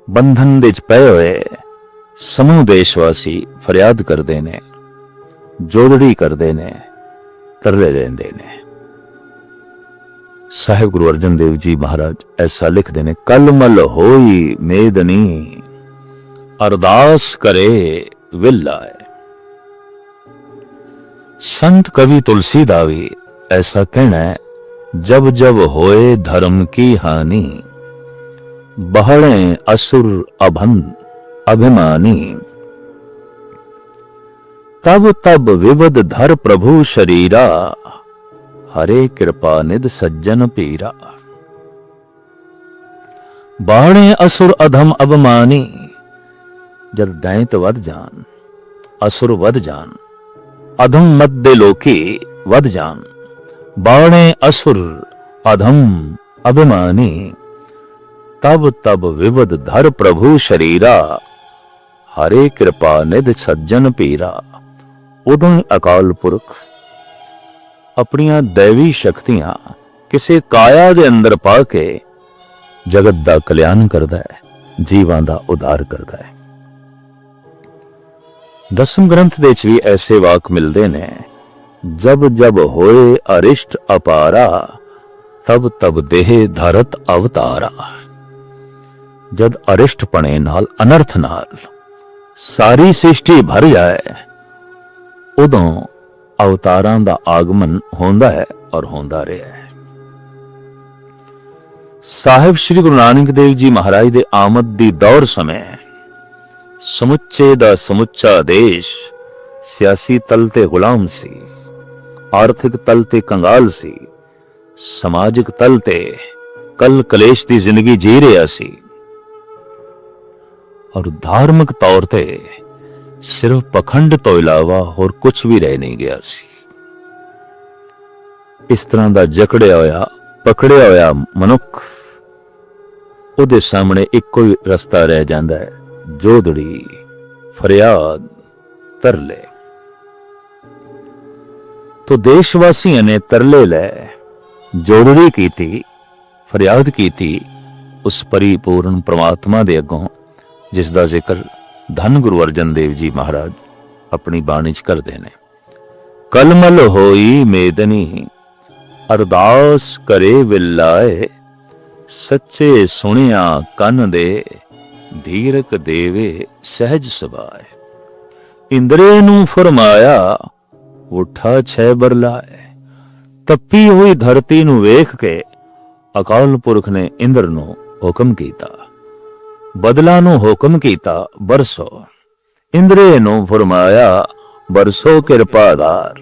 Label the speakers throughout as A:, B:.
A: ਬੰਧਨ ਦੇ 'ਚ ਪਏ ਹੋਏ ਸਮੂਹ ਦੇਸ਼ਵਾਸੀ ਫਰਿਆਦ ਕਰਦੇ ਨੇ, ਜੋਦੜੀ ਕਰਦੇ ਨੇ, ਤਰਲੇ ਲੈਂਦੇ ਨੇ। ਸਾਹਿਬ ਗੁਰੂ ਅਰਜਨ ਦੇਵ ਜੀ ਮਹਾਰਾਜ ਐਸਾ ਲਿਖਦੇ ਨੇ, ਕਲ ਮਲ ਹੋਈ ਮੇਦਨੀ ਅਰਦਾਸ ਕਰੇ ਵਿਲ ਆਏ। संत कवि तुलसी दा भी ऐसा कहना है, जब जब होए धर्म की हानि बहड़े असुर अभंग अभिमानी, तब तब विवद धर प्रभु शरीरा हरे कृपा निध सज्जन पीरा। बहड़े असुर अधम अभिमानी, जद दैंत वध जान, असुर वध जान, अधम मत दे लोकी वध जान, बाणे असुर अधम अभिमानी, तब तब विवद धर प्रभु शरीरा हरे कृपा निध सज्जन पीरा। उदों अकाल पुरख अपनियां दैवी शक्तियां किसी काया दे अंदर पा के जगत दा कल्याण करदा है, जीवां दा उद्धार करदा है। दसम ग्रंथ दे च भी ऐसे वाक मिलते ने, जब जब होए अरिष्ट अपारा तब तब देह धरत अवतारा। जद अरिष्ट पने नाल अनर्थ नाल सारी सृष्टि भर जाए, उदों अवतारां दा आगमन होंदा है और होंदा रहा है। साहिब श्री गुरु नानक देव जी महाराज दे आमद दी दौर समय समुच्चे दा समुच्चा देश सियासी तल ते गुलाम सी, आर्थिक तल ते कंगाल सी, समाजिक तल ते कल कलेश दी जिंदगी जी रहा सी, और धार्मिक तौर ते सिर्फ पखंड तो इलावा होर कुछ भी रह नहीं गया सी। इस तरह दा जकड़िया होया पकड़िया होया मनुख, उहदे सामने इक्को ही रस्ता रह जांदा है, जोदड़ी फरियाद तरले। तो देशवासियों ने तरले ले जोदड़ी की थी, फरियाद की थी उस परिपूर्ण परमात्मा दे अगों, जिसदा जिक्र धन गुरु अर्जन देव जी महाराज अपनी बाणी च करदे ने। कलमल होई मेदनी अरदास करे विलाए, सच्चे सुनिया कन दे धीरक देवे सहज सबाए। इंद्रे नू फरमाया उठा छह बरलाए, तपी हुई धरती नू वेख के अकाल पुरख ने इंद्र नू हुक्म कीता, बदला नू हुक्म कीता बरसो। इंद्रे नू फरमाया बरसो किरपादार।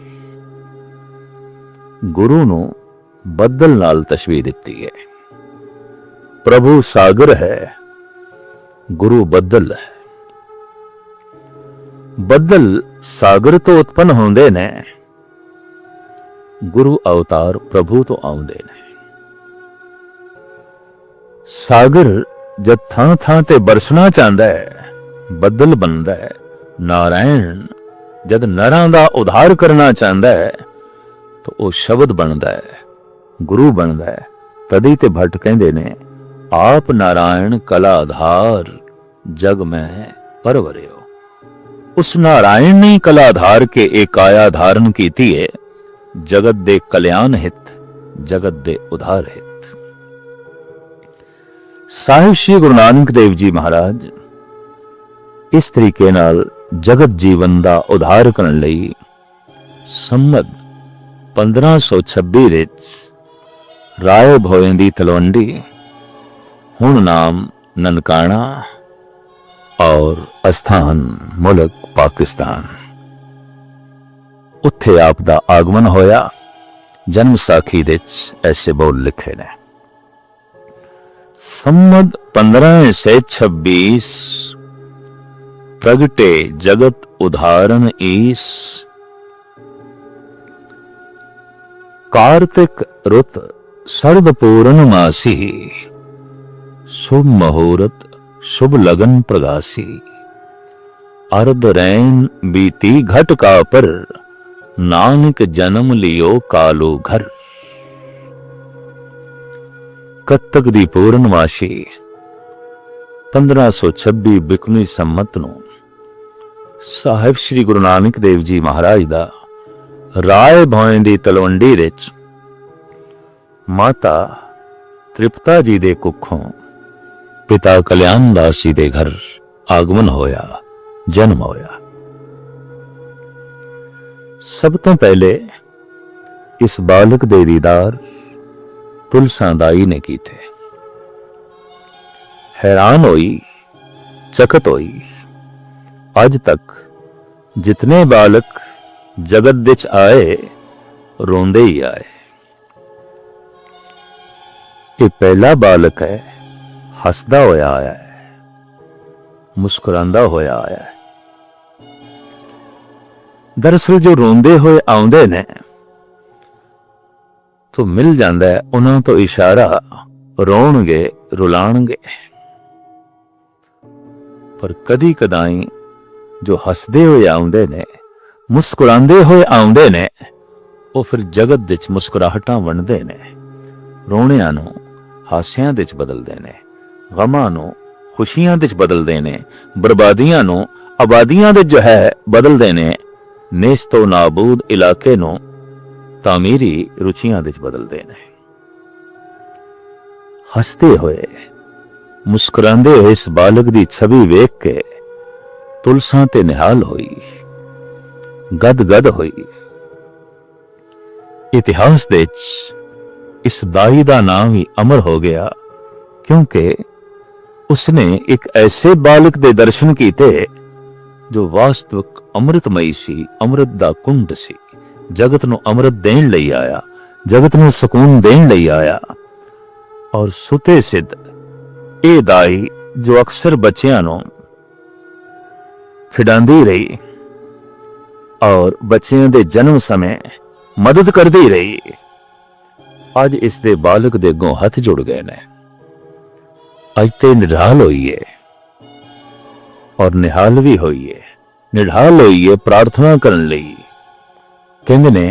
A: गुरु नू बदल नाल तशबीह दिती है। प्रभु सागर है, गुरु बदल है। बदल सागर तो उत्पन्न होंदे ने, गुरु अवतार प्रभु तो आउंदे ने। सागर जब थां थां ते बरसना चाहता है, बदल बनता है। नारायण जब नरां दा उद्धार करना चाहता है, तो वह शब्द बनता है, गुरु बनता है। तदी ते भट्ट कहंदे ने, आप नारायण कलाधार जग में परवरियो। उस नारायण ने कलाधार के एक काया धारण की है, जगत दे कल्याण हित, जगत दे उद्धार हित। साहिब श्री गुरु नानक देव जी महाराज इस तरीके नाल जगत जीवन दा उद्धार करन लई संमत 1526 विच राय भोए दी तलवंडी, हुण नाम ननकाना और अस्थान मुल्क पाकिस्तान, उत्थे आप दा आगमन होया। जन्म साखी दे ऐसे बोल लिखे ने, संमत 1526 प्रगटे जगत उदाहरण ईस, कार्तिक रुत सर्द पूर्ण मासी, शुभ मुहूर्त शुभ लगन प्रगासी, अर्ध रैन बीती घट का पर, नानक जन्म लियो कालो घर। कत्तक दी पूर्णमाशी 1526 ਬਿਕਨੀ ਸੰਮਤ ਨੂੰ ਸਾਹਿਬ ਸ੍ਰੀ ਗੁਰੂ ਨਾਨਕ ਦੇਵ ਜੀ ਮਹਾਰਾਜ ਦਾ ਰਾਏ ਭੋਇੰ ਦੀ ਤਲਵੰਡੀ ਵਿੱਚ ਮਾਤਾ ਤ੍ਰਿਪਤਾ ਜੀ ਦੇ ਕੁੱਖੋਂ ਪਿਤਾ ਕਲਿਆਣ ਦਾਸ ਜੀ ਦੇ ਘਰ ਆਗਮਨ ਹੋਇਆ, ਜਨਮ ਹੋਇਆ। ਸਭ ਤੋਂ ਪਹਿਲੇ ਇਸ ਬਾਲਕ ਦੇ ਦੀਦਾਰ ਤੁਲਸਾ ਦਾਈ ਨੇ ਕੀਤੇ। हैरान हुई, चकित हुई। अज तक जितने बालक जगत विच आए रोंदे ही आए। ये पहला बालक है, हसदा होया आया है, मुस्कुरांदा होया आया है। दरअसल जो रोंदे होए आउंदे ने तो मिल जांदा है उन्हां तो इशारा, रोणगे रुलाणगे। पर कदी कदाई जो हसदे हुए आउंदे ने, मुस्कुरांदे हुए आउंदे ने, वो फिर जगत विच मुस्कुराहटां वंडदे ने, रोणियां नूं हासियां विच बदलदे ने, गमां नूं खुशियां विच बदलदे ने, बर्बादियां नूं आबादियां विच जो है बदलदे ने, नेस्तो नाबूद इलाके नूं तामीरी रुचियां विच बदलदे ने। हसदे हुए मुस्कुरांदे हुए इस बालक दी छवि वेख के तुलसा ते निहाल होई, गद गद होई। इतिहास दे इस दाई दा नाम ही अमर हो गया क्योंकि उसने एक ऐसे बालक दे दर्शन कीते जो वास्तविक अमृतमयी सी, अमृत दा कुंड सी, जगत नूं अमृत देण लई आया, जगत नूं सुकून देण लई आया। और सुते सिद्ध ਇਹ ਦਾਈ ਜੋ ਅਕਸਰ ਬੱਚਿਆਂ ਨੂੰ ਖਿਡਾਉਂਦੀ ਰਹੀ ਔਰ ਬੱਚਿਆਂ ਦੇ ਜਨਮ ਸਮੇਂ ਮਦਦ ਕਰਦੀ ਰਹੀ, ਅੱਜ ਇਸ ਦੇ ਬਾਲਕ ਦੇ ਅੱਗੋਂ ਹੱਥ ਜੁੜ ਗਏ ਨੇ। ਅੱਜ ਤੇ ਨਿਢਾਲ ਹੋਈ ਹੈ ਔਰ ਨਿਹਾਲ ਵੀ ਹੋਈ ਹੈ, ਨਿਢਾਲ ਹੋਈ ਹੈ ਪ੍ਰਾਰਥਨਾ ਕਰਨ ਲਈ। ਕਹਿੰਦੇ ਨੇ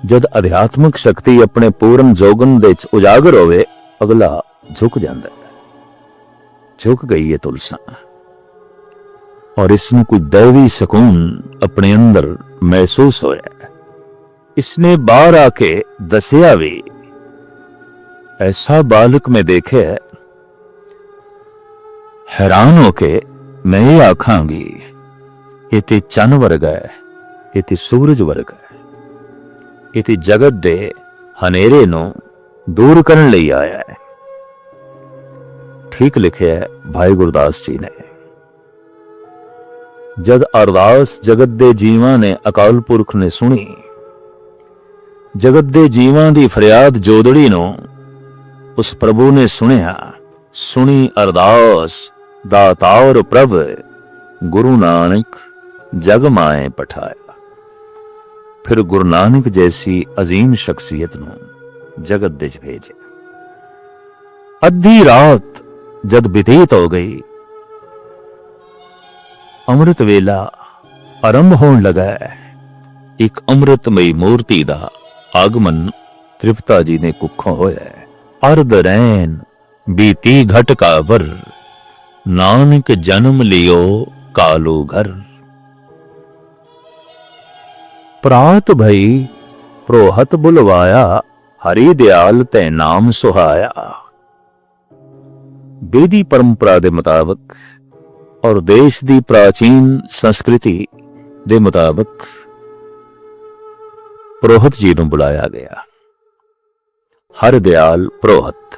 A: ਜਦ ਅਧਿਆਤਮਿਕ ਸ਼ਕਤੀ ਆਪਣੇ ਪੂਰਨ ਜੋਗਨ ਦੇ ਵਿੱਚ ਉਜਾਗਰ ਹੋਵੇ ਅਗਲਾ ਝੁਕ ਜਾਂਦਾ। झुक गई है तुलसा और इसमें कोई दैवी सुकून अपने अंदर महसूस होया। इसने बाहर आके दसिया भी, ऐसा बालक में देखे है, हैरान होके मैं ये आखांगी ये ते चन वर्गा है, ये ते सूरज वर्गा है, ये ते जगत दे हनेरे नूं दूर करन लई आया है। ठीक लिखे है भाई गुरदास जी ने। जद अरदास जगत दे जीवां ने अकाल पुरख ने सुनी, जगत दे जीवां दी फरियाद जोदड़ी नूं उस प्रभु ने सुनिया। सुनी अरदास दातार प्रभ गुरु नानक जग माए पठाया। फिर गुरु नानक जैसी अजीम शख्सियत नूं जगत विच भेजे। अद्धी रात जद बीतीत हो गई, अमृत वेला आरंभ होने लगा है। एक अमृतमयी मूर्ति दा आगमन तृप्ता जी ने कुखों होया है। अर्ध रैन बीती घट कावर, नानक जन्म लियो कालो घर। प्रात भई प्रोहत बुलवाया, हरि दयाल तै नाम सुहाया। वेदी परंपरा के मुताबिक और देश की प्राचीन संस्कृति के मुताबिक पुरोहित जी को बुलाया गया। हर दयाल पुरोहित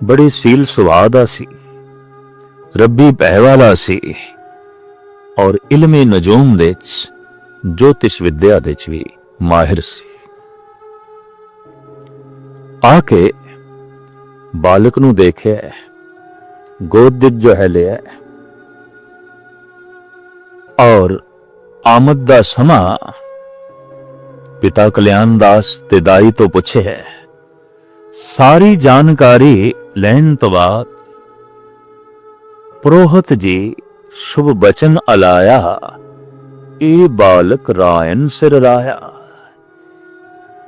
A: बड़े सील सुभाव दा सी, रब्बी भय वाला सी और इल्मे नजूम दे ज्योतिष विद्या दे भी माहिर सी। आके बालक नूं देखे, गोद जो है लिया और आमद दा समा पिता कल्याण दास ते दाई तो पूछे है। सारी जानकारी लैन तो बाद पुरोहित जी शुभ बचन अलाया, ए बालक रायन सिर राया।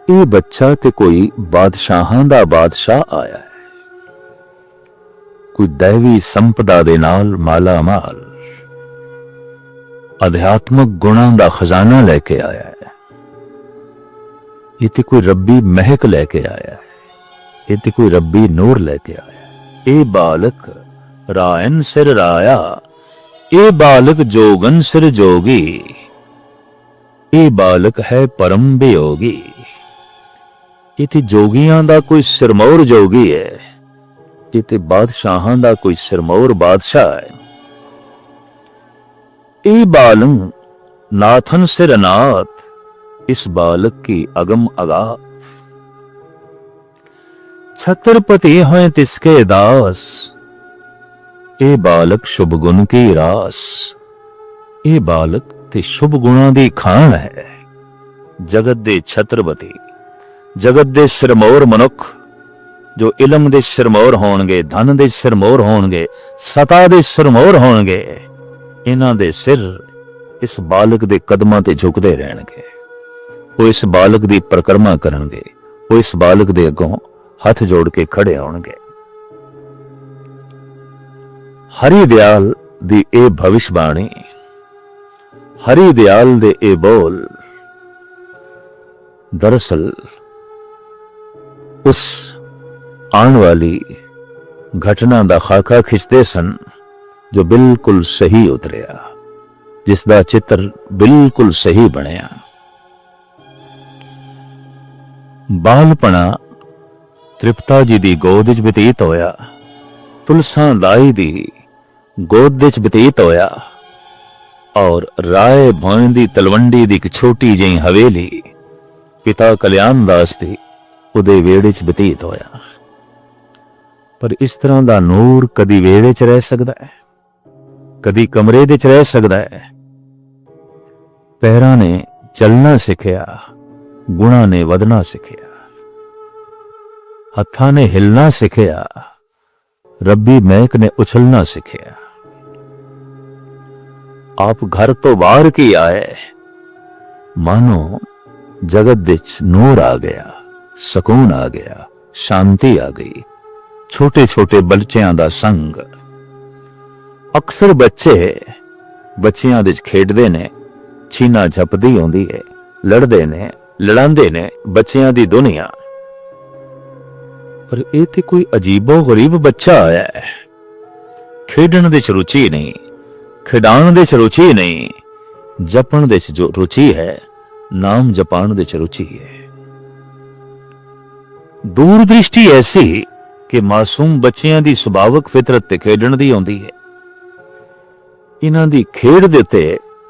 A: ए बच्चा ते कोई बादशाहां दा बादशाह आया है। ਕੋਈ दैवी ਸੰਪਦਾ ਦੇ ਨਾਲ ਮਾਲਾ ਮਾਲ ਅਧਿਆਤਮਕ ਗੁਣਾਂ ਦਾ ਖਜ਼ਾਨਾ ਲੈ ਕੇ ਆਇਆ ਹੈ। ਇਹ ਤੇ ਕੋਈ ਰੱਬੀ ਮਹਿਕ ਲੈ ਕੇ ਆਇਆ ਹੈ। ਇਹ ਤੇ ਕੋਈ ਰੱਬੀ ਨੂਰ ਲੈ ਕੇ ਆਇਆ ਹੈ। ਇਹ ਬਾਲਕ ਰਾਇਨ ਸਿਰ ਰਾਇਆ, ਇਹ ਬਾਲਕ ਜੋਗਨ ਸਿਰ ਜੋਗੀ, ਇਹ ਬਾਲਕ ਹੈ ਪਰਮ ਬਿਯੋਗੀ। ਇਹ ਤੇ ਜੋਗੀਆਂ ਦਾ ਕੋਈ ਸਿਰਮੌਰ ਜੋਗੀ ਹੈ। ਇਹ ਤੇ ਬਾਦਸ਼ਾਹਾਂ ਦਾ ਕੋਈ ਸਿਰਮੌਰ ਬਾਦਸ਼ਾਹ ਹੈ। ਇਹ बालक नाथन सिर अनाथ, इस बालक की अगम अगा, छत्रपति हैं तिसके दास, ये बालक शुभ गुण की रास। ये बालक ते शुभ गुणा दी खान है। जगत दे छत्रपति, जगत दे सिरमौर मनुख, जो इलम दे सिरमौर होणगे, धन दे सिरमौर होणगे, सता दे सिरमौर होणगे, इन्हां दे सिर इस बालक दे कदमां ते झुकदे रहणगे। वो इस बालक दी परिक्रमा करनगे, वो इस बालक दे अगों हथ जोड़ के खड़े होणगे। हरि दयाल दी ए भविष्यवाणी, हरि दयाल दे ए बोल दरअसल उस आने वाली घटना दा खाका खिंचते सन जो बिल्कुल सही उतरिया, जिसदा चित्र बिल्कुल सही बनया। बालपना तृप्ता जी दी गोद च बतीत होया, तुलसा दाई दी गोद च बतीत होया, और राय भोए दी तलवंडी दी एक छोटी जी हवेली पिता कल्याण दास दी उदे वेड़े च बतीत होया। पर इस तरह दा नूर कदी वेड़े च रह सकदा है, कदी कमरे दे च रह सकदा है। पैरां ने चलना सिखिया, गुणा ने वधना सिखिया, हत्थां ने हिलना सिखिया, रब्बी महक ने उछलना सिखिया। आप घर तो बाहर की आए, मानो जगत विच नूर आ गया, सकून आ गया, शांति आ गई। छोटे छोटे बच्चियां दा संग। अक्सर बच्चे बच्चियां दे खेडदे ने, छीना झपदी होंदी है, लड़दे ने, लड़ांदे ने बच्चियां दी दुनिया। पर ये ते कोई अजीबो गरीब बच्चा आया है। खेडण दे च रुचि नहीं, खिडाण दे च रुचि नहीं, जपण दे च जो रुचि है, नाम जपाण दे च रुचि है। दूरदृष्टि ऐसी कि मासूम बच्चियां दी सुभावक फितरत ते खेडण दी होंदी है। इन्हां दी खेड दे उत्ते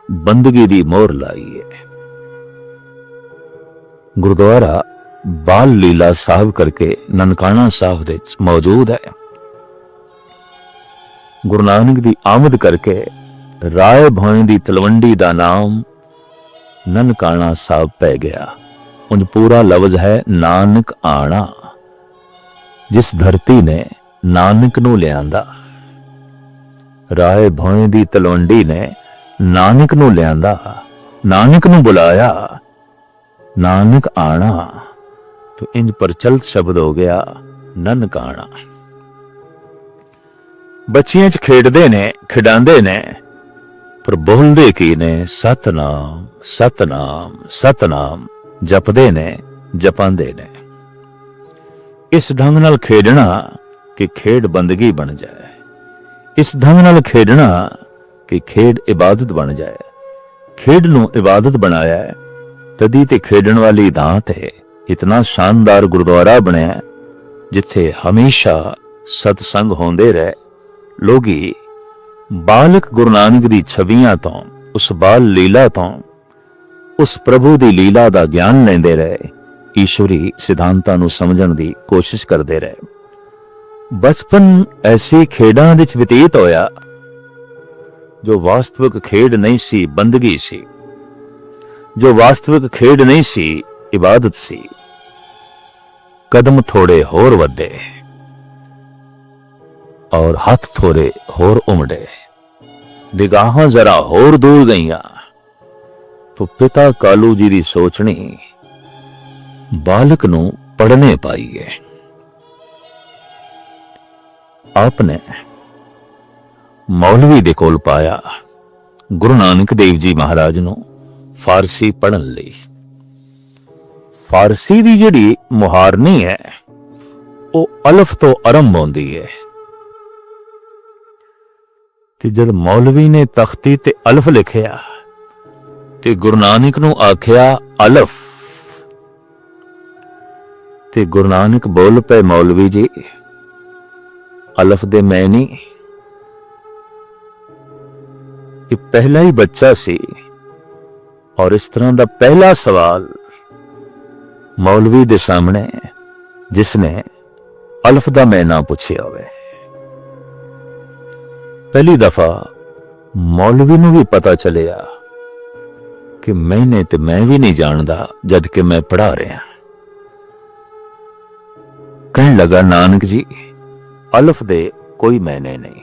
A: बंदगी दी मोहर लाई है। गुरुद्वारा बाल लीला साहब करके ननकाना साहब दे मौजूद है। गुरु नानक दी आमद करके राय भोए दी तलवंडी दा नाम ननकाना साहब पै गया। उन पूरा लफ्ज है नानक आना, जिस धरती ने नानक नू लियांदा। राय भोए दी तलवंडी ने नानक नू लियांदा, नानक नू बुलाया, नानक आना, तो इंज प्रचलित शब्द हो गया ननकाना। बच्चियां च खेडदे ने, खिडांदे ने, पर बोलदे की ने सतनाम सतनाम सतनाम जपदे ने, जपांदे ने। इस ढंग नाल खेडना कि खेड बंदगी बन जाए, इस ढंग नाल खेडना कि खेड इबादत बन जाए। खेड नू इबादत बनाया है, तदी ते खेडण वाली दात है। इतना शानदार गुरुद्वारा बनया जिथे हमेशा सतसंग होंदे रहे। लोगी बालक गुरु नानक दी छवियां तो, उस बाल लीला तो, उस प्रभु दी लीला दा ज्ञान लेंदे रहे। ईश्वरी सिद्धांतां नू समझण दी कोशिश करदे रहे। बचपन ऐसी खेडां विच व्यतीत होया जो वास्तविक खेड नहीं सी, बंदगी सी। जो वास्तविक खेड नहीं सी, इबादत सी। कदम थोड़े होर वधे और हाथ थोड़े होर उमड़े, निगाहां जरा होर दूर गईयां, तो पिता कालू जी दी सोचनी बालक नू पढ़ने पाई है। आपने मौलवी दे कोल पाया गुरु नानक देव जी महाराज नूं फारसी पढ़न लई। फारसी दी जिहड़ी मुहारनी है वो अलफ तो आरंभ होंदी है, ते जद मौलवी ने तख्ती ते अलफ लिखिया ते गुरु नानक नूं आखिया अलफ, ते गुरु नानक बोल पे मौलवी जी अलफ दे मैं नहीं, कि पहला ही बच्चा सी और इस तरह का पहला सवाल मौलवी दे सामने जिसने अलफ दा मैं ना पूछिया होवे। पहली दफा मौलवी नूं भी पता चलिया कि मैंने ते मैं भी नहीं जानदा जद कि मैं पढ़ा रहा। कहने लगा नानक जी अलफ दे कोई मैंने नहीं,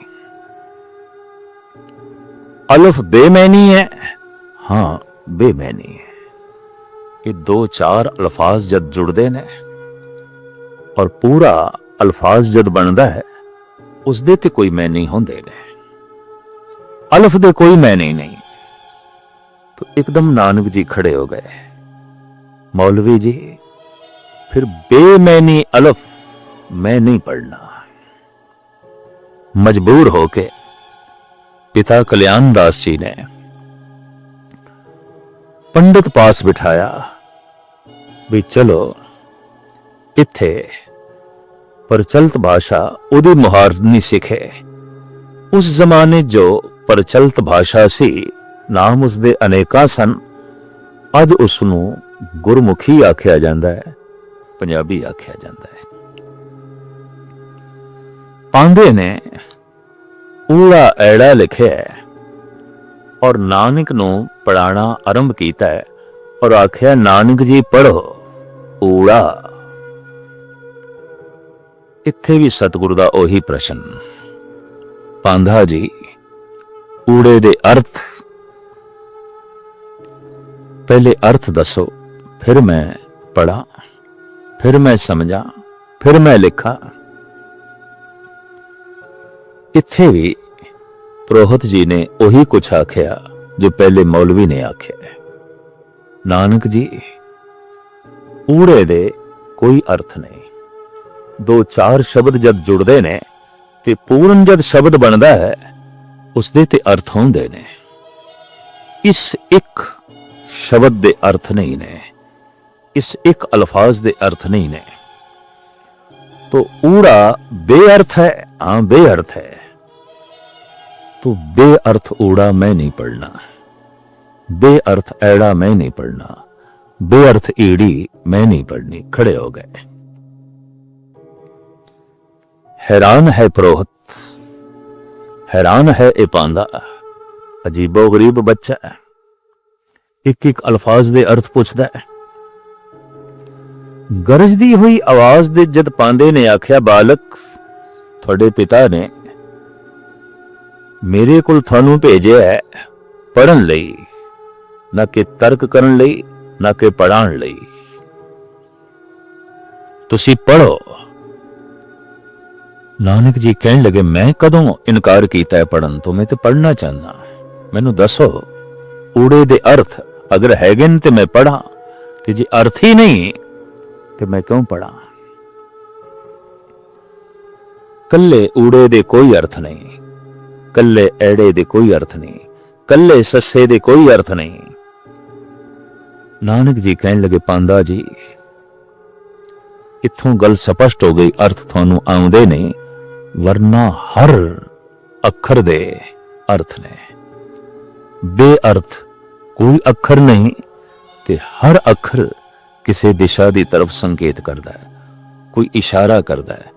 A: अलफ बेमैनी है, हां बेमैनी है। ये दो चार अल्फाज जद जुड़ते ने और पूरा अल्फाज जद बनता है उस दे ते कोई मैनी होंदे ने, अलफ दे कोई मैनी नहीं। तो एकदम नानक जी खड़े हो गए, मौलवी जी फिर बेमैनी अलफ मैं नहीं पढ़ना। मजबूर होके पिता कल्याण दास जी ने पंडित पास बिठाया भी चलो इत्थे प्रचलित भाषा उदी मुहारनी सीखे। उस जमाने जो प्रचलित भाषा सी नाम उसदे अनेका सन, अज उसनू गुरमुखी आख्या जाता है, पंजाबी आख्या जाता है। पांदे ने ऊड़ा ऐड़ा लिखे है और नानक नू पढ़ाना आरंभ किया है और आख्या नानक जी पढ़ो ऊड़ा। इत्थे भी सतगुरु दा ओही प्रश्न, पांधा जी ऊड़े दे अर्थ पहले अर्थ दसो, फिर मैं पढ़ा, फिर मैं समझा, फिर मैं लिखा। इत्थे भी पुरोहित जी ने ओही कुछ आख्या जो पहले मौलवी ने आख्या। नानक जी ऊड़े दे कोई अर्थ नहीं, दो चार शब्द जद जुड़ते ने ते पूर्ण जद शब्द बनता है उसदे ते अर्थ होंदे ने। इस एक शब्द दे अर्थ नहीं ने, इस एक अल्फाज दे अर्थ नहीं ने। तो ऊड़ा बेअर्थ है, हां बेअर्थ है, तो बेअर्थ ऊड़ा मैं नहीं पढ़ना, बेअर्थ ऐड़ा मैं नहीं पढ़ना, बेअर्थ ईड़ी मैं नहीं पढ़नी। खड़े हो गए। हैरान है पुरोहित, हैरान है ए पांदा, अजीबो गरीब बच्चा है, एक एक अल्फाज दे अर्थ पूछदा है। गरजदी हुई आवाज दे जद पांदे ने आख्या बालक थोड़े पिता ने मेरे कोल थानू भेजे है पढ़न लई, ना कि तर्क करन लई, ना कि पढ़ाण लई। तुसी पढ़ो। नानक जी कहने लगे मैं कदों इनकार कीता है पढ़न तो, मैं तो पढ़ना चाहना, मैनू दसो ऊड़े दे अर्थ अगर हैगे न ते मैं पढ़ा, ते जे अर्थ ही नहीं ते मैं क्यों पढ़ा। कल्ले ऊड़े दे कोई अर्थ नहीं, कल्ले ऐड़े दे कोई अर्थ नहीं, कल्ले सस्से दे कोई अर्थ नहीं। नानक जी कहने लगे पांदा जी इत्थों गल स्पष्ट हो गई, अर्थ थानू आउंदे नहीं, वरना हर अखर दे अर्थ ने। बेअर्थ कोई अखर नहीं ते हर अखर किसी दिशा की तरफ संकेत करता है, कोई इशारा करता है,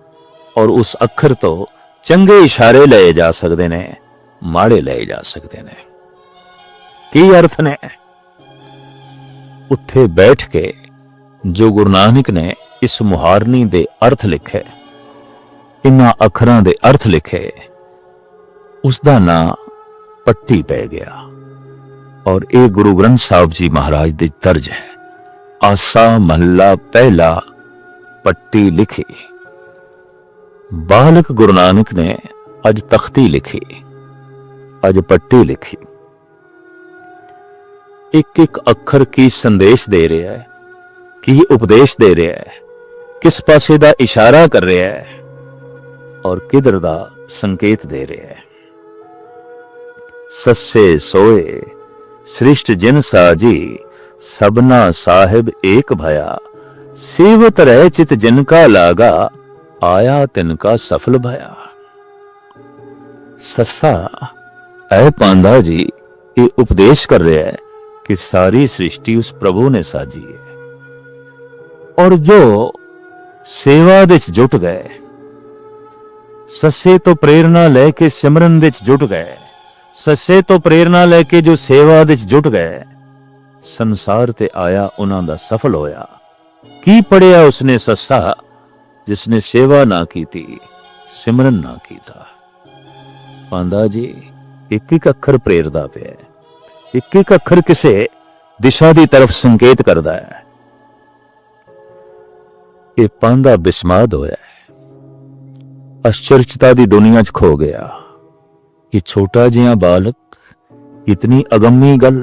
A: और उस अखर तो चंगे इशारे लए जा सकते ने, माड़े लए जा सकते ने। की अर्थ ने उत्थे बैठ के जो गुरु नानक ने इस मुहारनी दे अर्थ लिखे, इन्हां अखरां दे अर्थ लिखे, उसका नाम पट्टी पै गया। और ये गुरु ग्रंथ साहब जी महाराज दी तर्ज है। आसा महला पहला पट्टी लिखी, बालक गुरु नानक ने अज तख्ती लिखी, अज पट्टी लिखी। एक एक अखर की संदेश दे रहा है, की उपदेश दे रहा है, किस पासे दा इशारा कर रहा है और किधर दा संकेत दे रहा है। सस्से सोए सृष्ट जिन साजी, सबना साहिब एक भया, सेवत रह चित जिनका लागा, आया तिनका सफल भया। सस्सा ऐ पांदा जी ये उपदेश कर रहा है कि सारी सृष्टि उस प्रभु ने साजी है, और जो सेवा विच जुट गए, सस्से तो प्रेरणा लेके सिमरन विच जुट गए, सस्से तो प्रेरणा लेके जो सेवा विच जुट गए, संसार ते आया उन्हां दा सफल होया। की पढ़िया उसने सस्सा जिसने सेवा ना की थी, सिमरन ना कीता। पांदा जी एक एक अखर प्रेरदा पे है, एक एक अखर किसे दिशा की तरफ संकेत करता है। ये पांदा बिस्माद होया है, आश्चर्यता की दुनिया च खो गया। ये छोटा जिहा बालक इतनी अगम्य गल,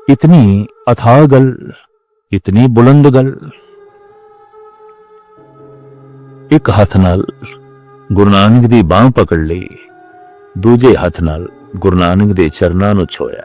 A: इतनी अथाह गल, इतनी बुलंद गल। एक हाथ नाल गुरु नानक दी बांह पकड़ ली, दूजे हाथ नाल गुरु नानक दे चरनां नूं छोया।